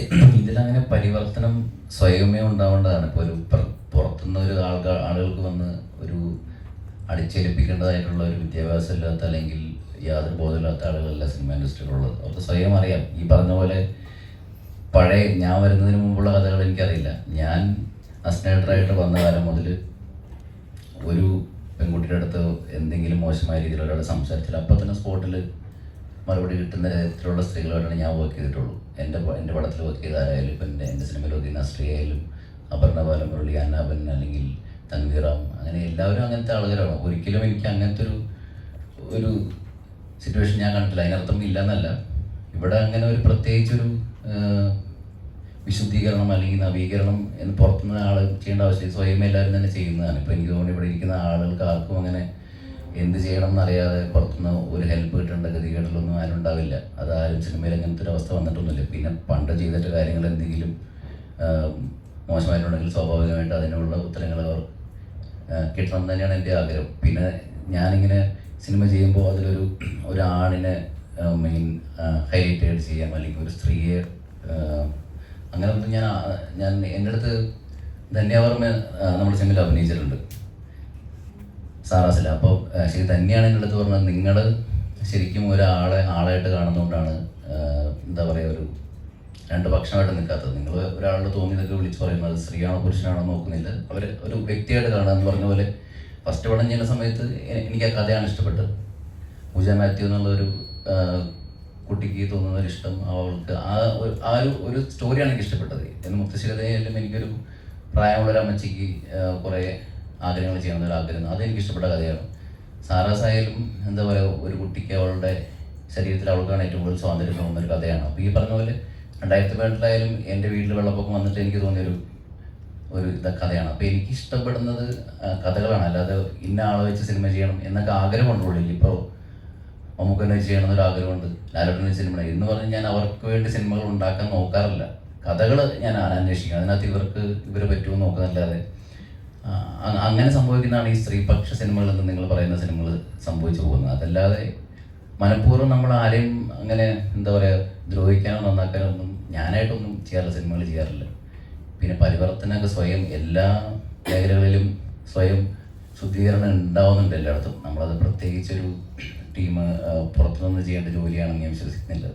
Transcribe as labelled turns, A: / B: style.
A: ഇതിലങ്ങനെ പരിവർത്തനം സ്വയമേ ഉണ്ടാവേണ്ടതാണ്. ഇപ്പോൾ ഒരു പുറത്തുനിന്ന് ഒരു ആളുകൾക്ക് വന്ന് ഒരു അടിച്ചേൽപ്പിക്കേണ്ടതായിട്ടുള്ള ഒരു വിദ്യാഭ്യാസം ഇല്ലാത്ത അല്ലെങ്കിൽ യാതൊരു ബോധമില്ലാത്ത ആളുകളല്ല സിനിമ ഇൻഡസ്ട്രിയിലുള്ളത്. അവർക്ക് സ്വയം അറിയാം. ഈ പറഞ്ഞ പോലെ പഴയ ഞാൻ വരുന്നതിന് മുമ്പുള്ള കഥകൾ എനിക്കറിയില്ല. ഞാൻ അസിസ്റ്റൻ്റായിട്ട് വന്ന കാലം മുതൽ ഒരു പെൺകുട്ടിയുടെ അടുത്ത് എന്തെങ്കിലും മോശമായ രീതിയിൽ ഒരാൾ സംസാരിച്ചാൽ അപ്പം തന്നെ സ്പോട്ടിൽ മറുപടി കിട്ടുന്ന തരത്തിലുള്ള സ്ത്രീകളായിട്ടാണ് ഞാൻ വർക്ക് ചെയ്തിട്ടുള്ളൂ. എൻ്റെ പടത്തിൽ വർക്ക് ചെയ്ത ആരായാലും, ഇപ്പം എൻ്റെ സിനിമയിൽ വർക്ക് ചെയ്യുന്ന സ്ത്രീ ആയാലും, അപർണ ബാലമുരളി, അന്നാബൻ അല്ലെങ്കിൽ തൻവീറാം, അങ്ങനെ എല്ലാവരും അങ്ങനത്തെ ആളുകളാണ്. ഒരിക്കലും എനിക്ക് അങ്ങനത്തെ ഒരു സിറ്റുവേഷൻ ഞാൻ കണ്ടിട്ടില്ല. അതിനർത്ഥം ഇല്ല എന്നല്ല. ഇവിടെ അങ്ങനെ ഒരു പ്രത്യേകിച്ചൊരു വിശുദ്ധീകരണം അല്ലെങ്കിൽ നവീകരണം എന്ന് പുറത്തുനിന്ന് ആൾ ചെയ്യേണ്ട ആവശ്യം സ്വയം എല്ലാവരും തന്നെ ചെയ്യുന്നതാണ്. ഇപ്പോൾ എനിക്ക് തോന്നുന്നു ഇവിടെ ഇരിക്കുന്ന ആളുകൾക്ക് ആർക്കും അങ്ങനെ എന്ത് ചെയ്യണം എന്നറിയാതെ പുറത്തുനിന്ന് ഒരു ഹെൽപ്പ് കിട്ടേണ്ട ഗതികേട്ടിലൊന്നും ആരും ഉണ്ടാവില്ല. അതാരും സിനിമയിൽ അങ്ങനത്തെ ഒരു അവസ്ഥ വന്നിട്ടൊന്നുമില്ല. പിന്നെ പണ്ട് ചെയ്തിട്ട് കാര്യങ്ങൾ എന്തെങ്കിലും മോശമായിട്ടുണ്ടെങ്കിൽ സ്വാഭാവികമായിട്ട് അതിനുള്ള ഉത്തരങ്ങൾ അവർ കിട്ടണം എന്ന് തന്നെയാണ് എൻ്റെ ആഗ്രഹം. പിന്നെ ഞാനിങ്ങനെ സിനിമ ചെയ്യുമ്പോൾ ഒരു ആണിനെ ഹൈലൈറ്റ് ചെയ്യാം അല്ലെങ്കിൽ ഒരു സ്ത്രീയെ അങ്ങനെ ഒന്നും ഞാൻ എൻ്റെ അടുത്ത് ധന്യവർമ്മ നമ്മുടെ സിനിമയിൽ അഭിനയിച്ചിട്ടുണ്ട് സാറാസില. അപ്പോൾ ശരി തന്നെയാണ് എൻ്റെ അടുത്ത് പറഞ്ഞത്, നിങ്ങൾ ശരിക്കും ആളായിട്ട് കാണുന്നതുകൊണ്ടാണ് എന്താ പറയുക ഒരു രണ്ട് പക്ഷമായിട്ട് നിൽക്കാത്തത്. നിങ്ങൾ ഒരാളുടെ തോന്നിയതൊക്കെ വിളിച്ച് പറയുന്നത് സ്ത്രീയാണോ പുരുഷനാണോ നോക്കുന്നില്ല, അവർ ഒരു വ്യക്തിയായിട്ട് കാണുക എന്ന് പറഞ്ഞ പോലെ. ഫസ്റ്റ് പടം ചെയ്യുന്ന സമയത്ത് എനിക്ക് ആ കഥയാണ് ഇഷ്ടപ്പെട്ടത്. പൂജ മാത്യു എന്നുള്ളൊരു കുട്ടിക്ക് തോന്നുന്ന ഒരു ഇഷ്ടം, അവൾക്ക് ഒരു സ്റ്റോറിയാണ് എനിക്ക് ഇഷ്ടപ്പെട്ടത്. എന്ന് മുത്തശ്ശികതയിലും എനിക്കൊരു പ്രായമുള്ളൊരു അമ്മച്ചിക്ക് കുറേ ആഗ്രഹങ്ങൾ ചെയ്യണമെന്നൊരു ആഗ്രഹം, അതെനിക്ക് ഇഷ്ടപ്പെട്ട കഥയാണ്. സാറാസായാലും എന്താ പറയുക ഒരു കുട്ടിക്ക് അവളുടെ ശരീരത്തിൽ അവൾക്കാണ് ഏറ്റവും കൂടുതൽ സ്വാതന്ത്ര്യം തോന്നുന്നൊരു കഥയാണ്. അപ്പോൾ ഈ പറഞ്ഞ പോലെ 2018 എൻ്റെ വീട്ടിൽ വെള്ളപ്പൊക്കം വന്നിട്ട് എനിക്ക് തോന്നിയൊരു കഥയാണ്. അപ്പോൾ എനിക്ക് ഇഷ്ടപ്പെടുന്നത് കഥകളാണ്, അല്ലാതെ ഇന്ന ആളെ വെച്ച് സിനിമ ചെയ്യണം എന്നൊക്കെ ആഗ്രഹമുണ്ടുള്ളൂ. ഇപ്പോൾ മമ്മൂക്കനെ ചെയ്യണം എന്നൊരു ആഗ്രഹമുണ്ട്, ലാലേട്ടനെ സിനിമ എന്ന് പറഞ്ഞ് ഞാൻ അവർക്ക് വേണ്ടി സിനിമകൾ ഉണ്ടാക്കാൻ നോക്കാറില്ല. കഥകൾ ഞാൻ അന്വേഷിക്കുക, അതിനകത്ത് ഇവർ പറ്റുമോ നോക്കുന്നല്ലാതെ അങ്ങനെ സംഭവിക്കുന്നതാണ് ഈ സ്ത്രീപക്ഷ സിനിമകൾ എന്ന് നിങ്ങൾ പറയുന്ന സിനിമകൾ സംഭവിച്ചു പോകുന്നത്. അതല്ലാതെ മനഃപൂർവ്വം നമ്മൾ ആരെയും അങ്ങനെ എന്താ പറയുക ദ്രോഹിക്കാനോ നന്നാക്കാനോ ഒന്നും ഞാനായിട്ടൊന്നും ചെയ്യാറില്ല, സിനിമകൾ ചെയ്യാറില്ല. പിന്നെ പരിവർത്തനമൊക്കെ സ്വയം എല്ലാ മേഖലകളിലും സ്വയം ശുദ്ധീകരണം ഉണ്ടാവുന്നുണ്ട് എല്ലായിടത്തും. നമ്മളത് പ്രത്യേകിച്ചൊരു ടീം പുറത്തുനിന്ന് ചെയ്യേണ്ട ജോലിയാണെന്ന് ഞാൻ വിശ്വസിക്കുന്നില്ല.